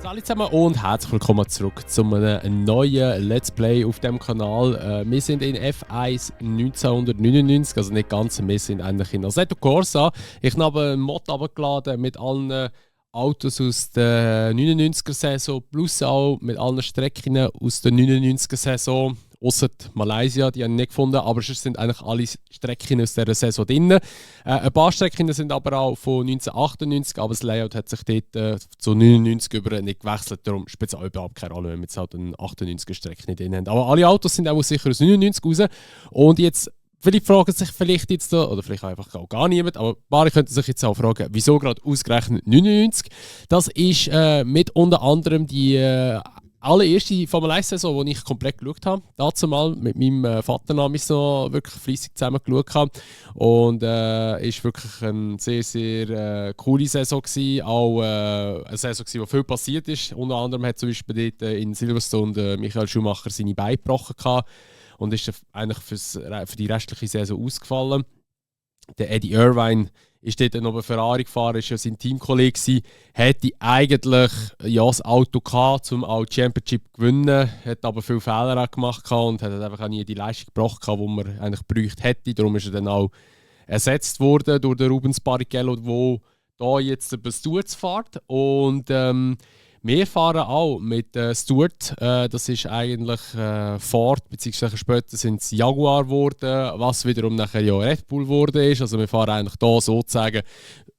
Hallo zusammen und herzlich willkommen zurück zu einem neuen Let's Play auf dem Kanal. Wir sind in F1 1999, also nicht ganz, wir sind eigentlich in Assetto Corsa. Ich habe einen Mod abgeladen mit allen Autos aus der 99er-Saison, plus auch mit allen Strecken aus der 99er-Saison. Ausser Malaysia, die habe ich nicht gefunden, aber sonst sind eigentlich alle Strecken aus dieser Saison drin. Ein paar Strecken sind aber auch von 1998, aber das Layout hat sich dort zu 99 über nicht gewechselt. Darum spielt es auch überhaupt keine Rolle, wenn wir jetzt halt eine 98er-Strecke drin haben. Aber alle Autos sind auch sicher aus 99 raus. Und jetzt, vielleicht fragen sich vielleicht jetzt da, oder vielleicht einfach auch gar niemand, aber ein paar könnten sich jetzt auch fragen, wieso gerade ausgerechnet 99? Das ist mit unter anderem die allererste Formel 1-Saison, die ich komplett geschaut habe. Dazu mal mit meinem Vater habe ich so wirklich fleissig zusammen geschaut. Und es war wirklich eine sehr, sehr coole Saison gewesen. Auch eine Saison gewesen, wo viel passiert ist. Unter anderem hat zum Beispiel dort in Silverstone Michael Schumacher seine Beine gebrochen gehabt und ist eigentlich für die restliche Saison ausgefallen. Der Eddie Irvine ist dort noch bei Ferrari gefahren, ist ja sein Teamkollege gewesen, hätte eigentlich ja, das Auto gehabt, um auch die Championship zu gewinnen, hat aber viele Fehler auch gemacht und hat einfach auch nie die Leistung gebracht, die man eigentlich gebraucht hätte. Darum ist er dann auch ersetzt worden durch den Rubens Barrichello, der da jetzt über Stewards fährt. Und wir fahren auch mit Stewart. Das ist eigentlich Ford, beziehungsweise später sind es Jaguar geworden, was wiederum nachher ja Red Bull geworden ist. Also wir fahren eigentlich da sozusagen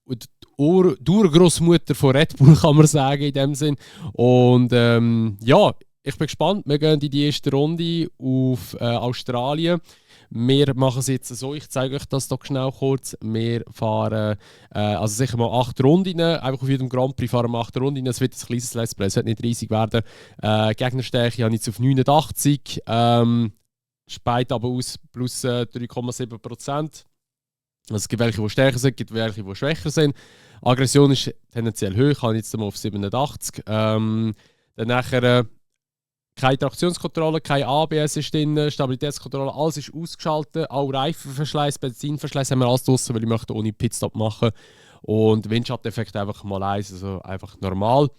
die Urgroßmutter von Red Bull, kann man sagen in dem Sinn. Und ja, ich bin gespannt. Wir gehen in die erste Runde auf Australien. Wir machen es jetzt so, ich zeige euch das doch schnell kurz. Wir fahren also sicher mal 8 Runden, einfach auf jedem Grand Prix fahren wir 8 Runden. Es wird ein kleines Let's Play, es wird nicht riesig werden. Gegnerstärke habe ich jetzt auf 89, speit aber aus plus 3,7%. Also es gibt welche, die stärker sind, es gibt welche, die schwächer sind. Aggression ist tendenziell hoch, habe ich jetzt mal auf 87. Dann nachher keine Traktionskontrolle, kein ABS ist drin, Stabilitätskontrolle, alles ist ausgeschaltet. Auch Reifenverschleiß, Benzinverschleiß haben wir alles draussen, weil ich möchte ohne Pitstop machen. Und Windschatteffekt einfach mal 1, also einfach normal.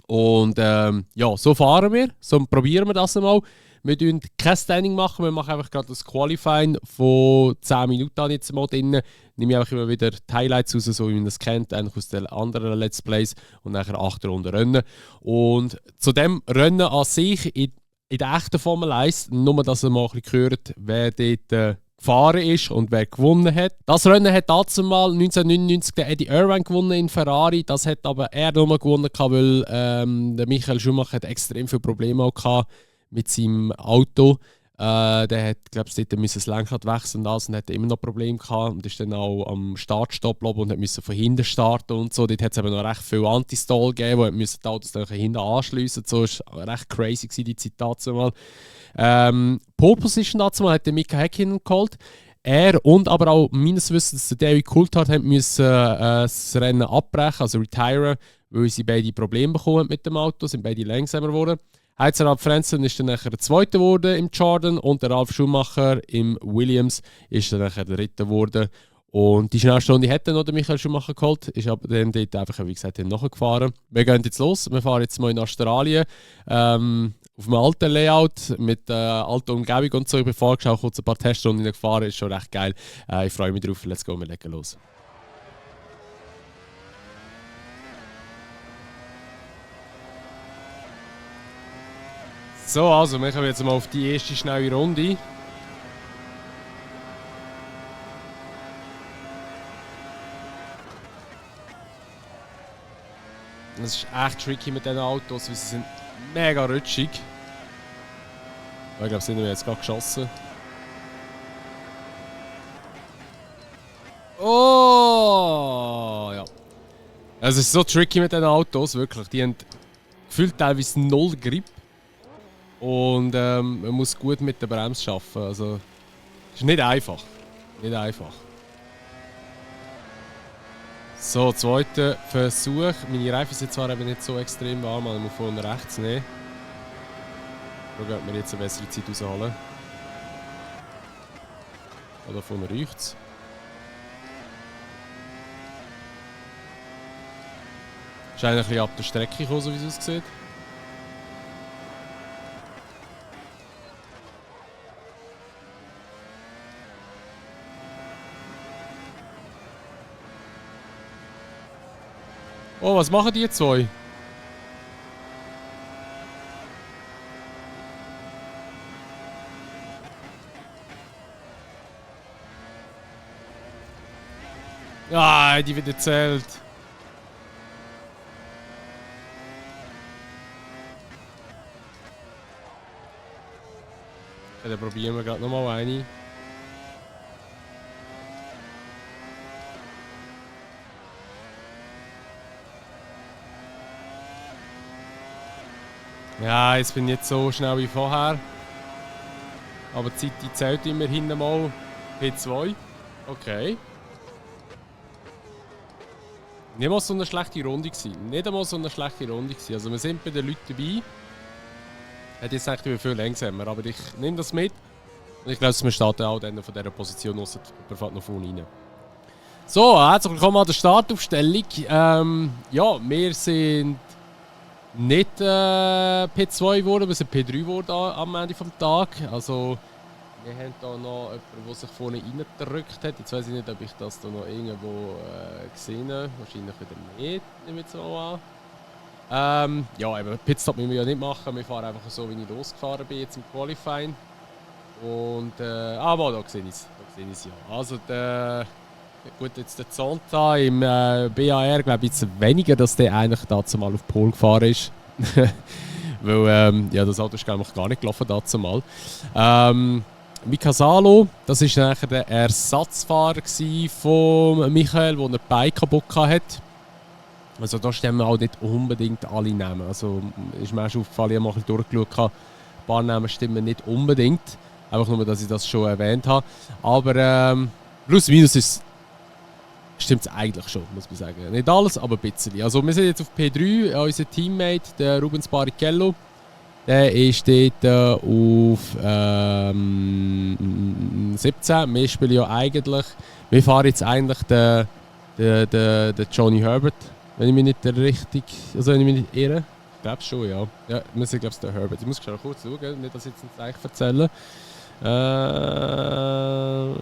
Und ja, so fahren wir, so probieren wir das einmal. Wir machen kein Standing, wir machen einfach gerade das Qualifying von 10 Minuten jetzt mal drin. Nehme ich einfach immer wieder die Highlights raus, so wie man das kennt, eigentlich aus den anderen Let's Plays und nachher 8 Runden Rennen. Und zu dem Rennen an sich, in der echten Formel 1, nur dass ihr mal ein bisschen hört, wer dort gefahren ist und wer gewonnen hat. Das Rennen hat dazu mal 1999 der Eddie Irvine gewonnen in Ferrari. Das hat aber er nur gewonnen, weil der Michael Schumacher hat extrem viele Probleme auch gehabt mit seinem Auto. Der hat, glaube ich, dort das Lenkrad wechseln und hat immer noch Probleme gehabt und ist dann auch am Startstopp und musste von hinten starten und so. Dort hat es eben noch recht viel Anti-Stall gegeben, wo die Autos dann hinten anschliessen. So war recht crazy gewesen, die Zeit dazu mal. Pole Position dazu mal hat der Mika Häkkinen geholt. Er und aber auch meines Wissens der David Coulthard müssen das Rennen abbrechen, also retiren, weil sie beide Probleme bekommen mit dem Auto, sind beide langsamer geworden. Heizer Ralf Frentzen ist dann nachher der Zweite geworden im Jordan und der Ralf Schumacher im Williams ist dann nachher der Dritte geworden. Und die schnellste Runde hat dann noch der Michael Schumacher geholt, ist aber dann dort einfach, wie gesagt, nachgefahren. Wir gehen jetzt los, wir fahren jetzt mal in Australien auf einem alten Layout mit alter Umgebung und so. Ich bin vorgeschaut, kurz ein paar Testrunden gefahren, ist schon recht geil. Ich freue mich drauf, let's go, wir legen los. So, also wir kommen jetzt mal auf die erste schnelle Runde. Es ist echt tricky mit diesen Autos, weil sie sind mega rutschig. Ich glaube, sind wir jetzt gerade geschossen. Oh! Ja. Es ist so tricky mit diesen Autos, wirklich. Die haben gefühlt teilweise null Grip. Und man muss gut mit der Bremse arbeiten. Also, es ist nicht einfach. Nicht einfach. So, zweiter Versuch. Meine Reifen sind zwar eben nicht so extrem warm, aber ich muss von rechts nehmen. Schauen, ob wir jetzt eine bessere Zeit rausholen. Oder von rechts. Ist eigentlich ein bisschen ab der Strecke gekommen, so wie es aussieht. Oh, was machen die zwei? Ah, die wieder zählt. Ja, dann probieren wir gerade nochmal eine. Ja, jetzt bin ich nicht so schnell wie vorher. Aber die Zeit die zählt immerhin mal. P2. Okay. Nicht mal so eine schlechte Runde gewesen. Nicht einmal so eine schlechte Runde gewesen. Also wir sind bei den Leuten dabei. Hat jetzt echt viel langsamer, aber ich nehme das mit. Und ich glaube, wir starten auch dann von dieser Position aus, der fährt noch vorne rein. So, herzlich willkommen an der Startaufstellung. Ja, wir sind nicht P2 geworden, wir sind P3 geworden am Ende des Tages. Also, wir haben hier noch jemanden, der sich vorne reingedrückt hat. Jetzt weiß ich nicht, ob ich das hier noch irgendwo gesehen habe. Wahrscheinlich wieder nicht, nehme ich jetzt mal an. Ja, eben, Pitstop müssen wir ja nicht machen. Wir fahren einfach so, wie ich losgefahren bin jetzt im Qualifying. Und, aber da sehe ich es ja. Also, gut, jetzt der Zonta im BAR, glaube ich, jetzt weniger, dass der eigentlich dazu mal auf Pole gefahren ist. Weil, ja, das Auto ist eigentlich gar nicht gelaufen dazu mal. Mika Salo, das war nachher der Ersatzfahrer von Michael, der ein Bein kaputt hatte. Also da stimmen auch nicht unbedingt alle Namen. Also ist mir auch schon aufgefallen, ich habe mal ein bisschen durchgeschaut. Ein paar Namen stimmen nicht unbedingt. Einfach nur, dass ich das schon erwähnt habe. Aber plus minus stimmt es eigentlich schon, muss man sagen. Nicht alles, aber ein bisschen. Also wir sind jetzt auf P3, unser Teammate, der Rubens Barrichello. Der ist dort auf 17. Wir spielen ja eigentlich. Wir fahren jetzt eigentlich den Johnny Herbert, wenn ich mich nicht richtig. Also wenn ich mich nicht irre. Ich glaube schon, ja. Ja, wir sind, glaube ich, der Herbert. Ich muss schon kurz schauen, nicht, dass ich jetzt nicht gleich erzähle.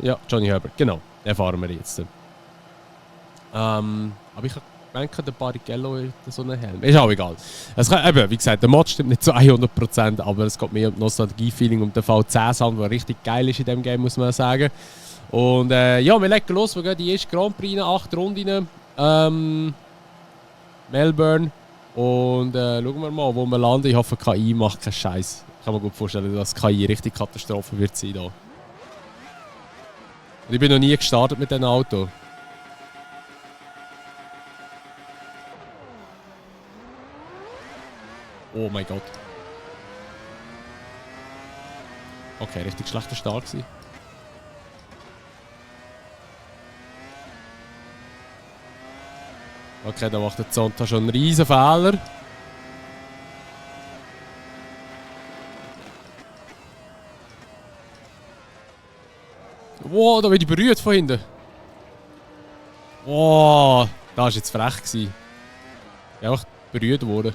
Ja, Johnny Herbert, genau. Den fahren wir jetzt. Aber ich denke, der Barrichello hat so einen Helm. Ist auch egal. Es kann, eben, wie gesagt, der Mod stimmt nicht zu 100%, aber es geht mehr um Nostalgie-Feeling, um den V10-Sound, der richtig geil ist in diesem Game, muss man sagen. Und ja, wir legen los. Wir gehen die erste Grand Prix rein, 8 Runden. Melbourne. Und schauen wir mal, wo wir landen. Ich hoffe, KI macht keinen Scheiß. Ich kann mir gut vorstellen, dass KI richtig Katastrophe wird sein. Da. Und ich bin noch nie gestartet mit diesem Auto. Oh mein Gott. Okay, richtig schlechter Start gewesen. Okay, da macht der Zonta schon einen riesen Fehler. Wow, da wird ich berührt von hinten. Wow, das war jetzt frech gewesen. Ich bin einfach berührt worden.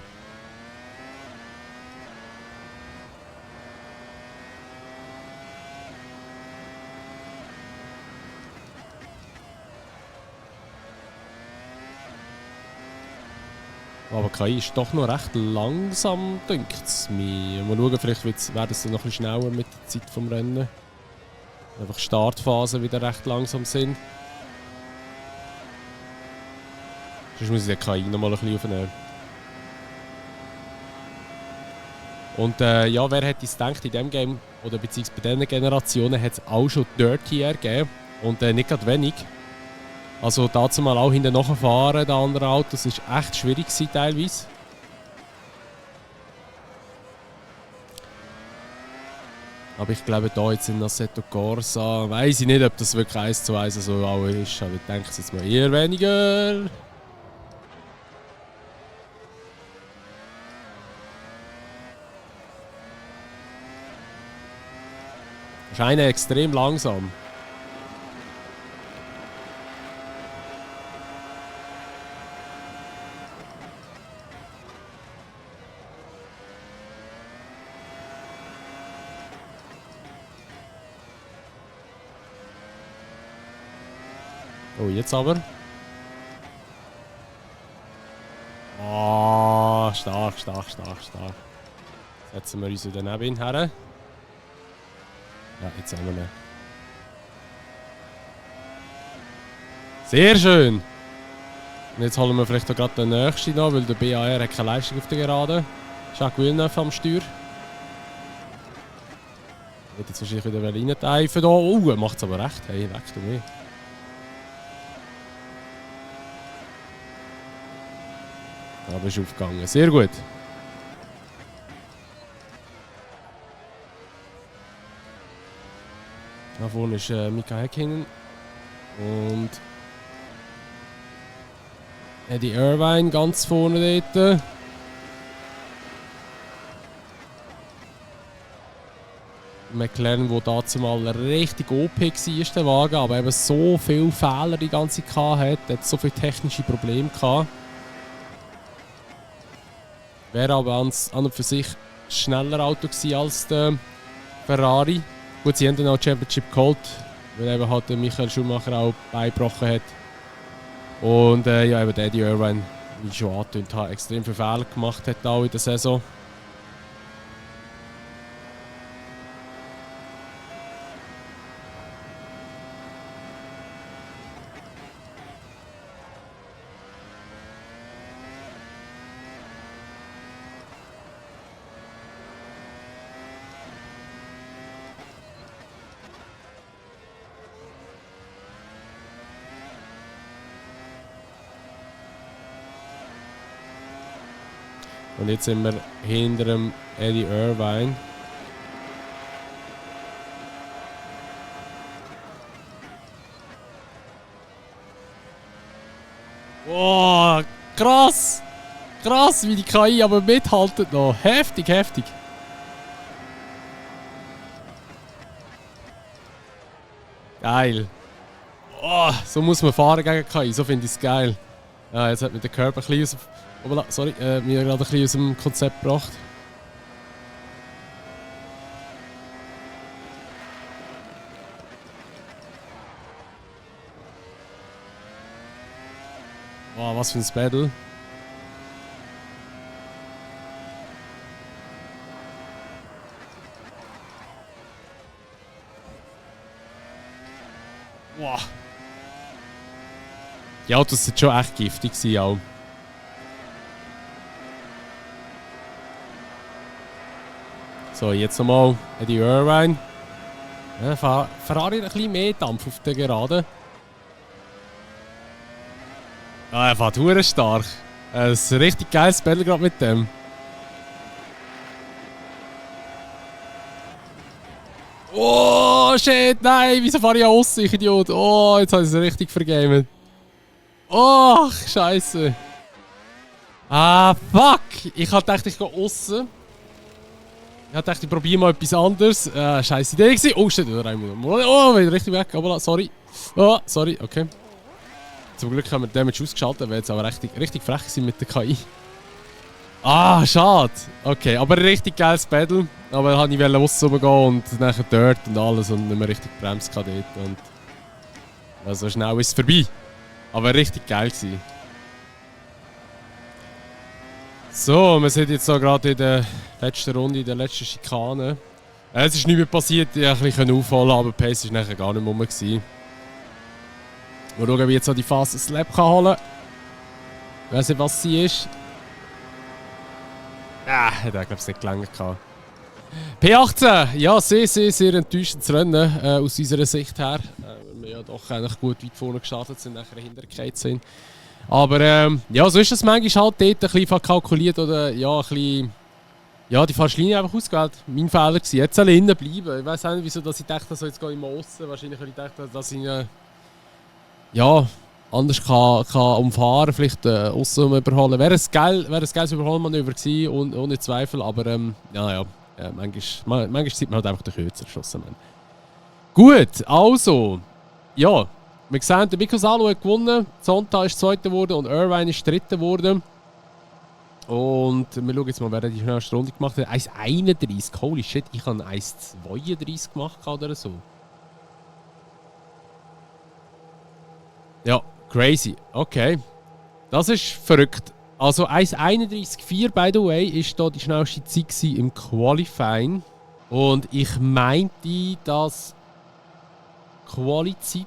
Aber KI ist doch noch recht langsam, denkt es mir. Mal schauen, vielleicht werden es dann noch ein bisschen schneller mit der Zeit vom Rennen. Einfach Startphasen wieder recht langsam sind. Sonst muss ich die KI noch mal ein bisschen aufnehmen. Und ja, wer hätte es gedacht, in diesem Game, oder beziehungsweise bei diesen Generationen, hat es auch schon Dirty Air gegeben. Und nicht gerade wenig. Also dazu mal auch hinten nachfahren, den anderen Autos, ist echt schwierig gewesen, teilweise. Aber ich glaube, da jetzt in Assetto Corsa, weiß ich nicht, ob das wirklich 1:1 so auch ist, aber ich denke es jetzt mal eher weniger. Scheint extrem langsam. Oh, jetzt aber. Oh, stark. Setzen wir uns daneben her. Ja, jetzt haben wir ihn. Sehr schön! Und jetzt holen wir vielleicht auch gerade den nächsten noch, weil der BAR hat keine Leistung auf der Gerade. Jacques Villeneuve am Steuer. Wird jetzt wahrscheinlich wieder reinteifen hier. Oh, er macht es aber recht. Hey, weg du mich. Aber ist aufgegangen. Sehr gut. Da vorne ist Mika Häkkinen. Und Eddie Irvine ganz vorne dort. McLaren, der dazu mal richtig OP war, der Wagen, aber eben so viele Fehler die ganze Zeit hatte, hat so viele technische Probleme gehabt. Wäre aber an und für sich ein schneller Auto gewesen als der Ferrari. Gut, sie haben dann auch die Championship geholt, weil eben halt Michael Schumacher auch beigebrochen hat. Und ja, eben Eddie Irvine, wie ich schon angetönt habe, extrem viele Fehler gemacht hat auch in der Saison. Und jetzt sind wir hinter dem Eddie Irvine. Wow, krass! Krass, wie die KI aber mithaltet noch. Heftig. Geil. Oh, so muss man fahren gegen KI, so finde ich es geil. Ja, jetzt hat mir der Körper ein bisschen sorry, mir gerade ein bisschen aus dem Konzept gebracht. Wow, was für ein Battle. Wow. Die Autos sind schon echt giftig gewesen, auch. So, jetzt nochmal Eddie Irvine. Ja, Ferrari ein bisschen mehr Dampf auf der Gerade. Ah, er fährt verdammt stark. Ein richtig geiles Battle gerade mit dem. Oh, shit, nein, wieso fahre ich aussen, ich Idiot? Oh, jetzt habe ich es richtig vergamet. Oh, Scheiße. Ah, fuck. Ich hatte gedacht, ich gehe aussen. Ich dachte, ich probiere mal etwas anderes. Scheiße Idee gewesen. Oh, shit, wieder wieder richtig weg. Aber sorry. Oh, sorry, okay. Zum Glück haben wir Damage ausgeschaltet, weil jetzt aber richtig frech gewesen mit der KI. Ah, schade. Okay, aber richtig geiles Battle. Aber dann wollte ich rausgehen und nachher dort und alles und nicht mehr richtig bremst dort. Und also schnell ist es vorbei. Aber richtig geil gewesen. So, wir sind jetzt so gerade in der letzten Runde, in der letzten Schikane. Es ist nicht mehr passiert, ich konnte ein bisschen aufholen, aber die Pace war nachher gar nicht mehr rum. Mal schauen, wie ich jetzt die Fast Slap holen kann. Ich weiss nicht, was sie ist. Hat er, glaube ich, nicht gelangt. P18, ja, sehr enttäuschendes Rennen aus unserer Sicht her. Weil wir ja doch eigentlich gut weit vorne gestartet sind, nachher hintergekehrt sind. Aber ja, so ist es manchmal halt dort ein bisschen verkalkuliert oder ja, ein bisschen, ja, die falsche Linie einfach ausgewählt. Mein Fehler war. Jetzt soll ich innen bleiben. Ich weiß auch nicht, wieso dass ich dachte, so jetzt gehe ich mal aussen. Wahrscheinlich habe ich gedacht, dass ich ja, anders kann umfahren, vielleicht aussen überholen. Wäre ein geiles Überholmanöver gewesen, ohne Zweifel, aber ja, manchmal sieht man halt einfach den Kürzer geschossen. Gut, also, ja, wir sehen, der Mika Salo hat gewonnen, Zonta ist Zweiter geworden und Irvine ist Dritter geworden. Und wir schauen jetzt mal, wer die schnellste Runde gemacht hat. 1,31, holy shit, ich habe 1,32 gemacht oder so. Ja, crazy. Okay. Das ist verrückt. Also 1,31,4 by the way ist da die schnellste Zeit im Qualifying. Und ich meinte, dass Quali-Zeit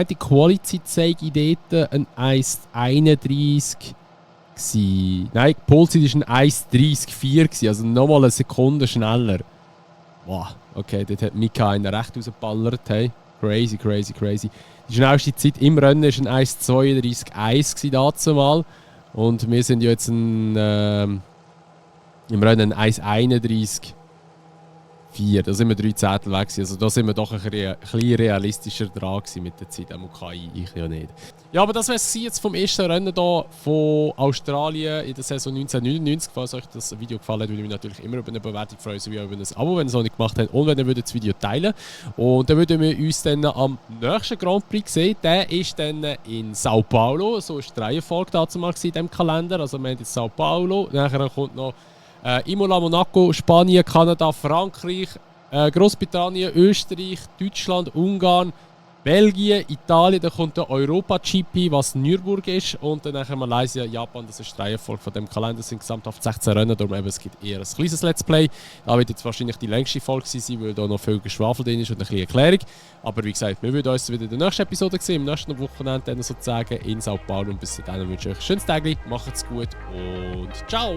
die Quali-Zeit zeige ich dort ein 1,31 gsi. Nein, die Polezeit war ein 1,34 gsi, also nochmal eine Sekunde schneller. Wow, okay, dort hat Mika einen recht rausgeballert. Hey. Crazy, crazy, crazy. Die schnellste Zeit im Rennen war ein 1,32,1 dazumal. Und wir sind ja jetzt im Rennen 1,31,4. Da sind wir 3 Zettel weg. Also da sind wir doch ein bisschen realistischer dran mit der Zeit. KI, ich ja nicht. Ja, aber das wäre es jetzt vom ersten Rennen hier von Australien in der Saison 1999. Falls euch das Video gefallen hat, würde ich mich natürlich immer über eine Bewertung freuen, sowie auch über ein Abo, wenn ihr es noch nicht gemacht habt. Und wenn ihr das Video teilen würdet. Und dann würden wir uns dann am nächsten Grand Prix sehen. Der ist dann in Sao Paulo. So war die Reihenfolge dazu mal in diesem Kalender. Also wir haben jetzt Sao Paulo. Nachher kommt noch Imola, Monaco, Spanien, Kanada, Frankreich, Großbritannien, Österreich, Deutschland, Ungarn, Belgien, Italien. Dann kommt der Europa-GP, was Nürburg ist. Und dann nachher Malaysia, Japan. Das ist die Reihenfolge von dem Kalender. Das sind gesamthaft 16 Rennen. Darum eben, es gibt eher ein kleines Let's Play. Da wird jetzt wahrscheinlich die längste Folge sein, weil da noch viel Geschwafel drin ist und ein bisschen Erklärung. Aber wie gesagt, wir würden uns wieder in der nächsten Episode sehen, im nächsten Wochenende dann sozusagen in Sao Paulo. Und bis dahin wünsche ich euch ein schönes Tag. Macht's gut und ciao!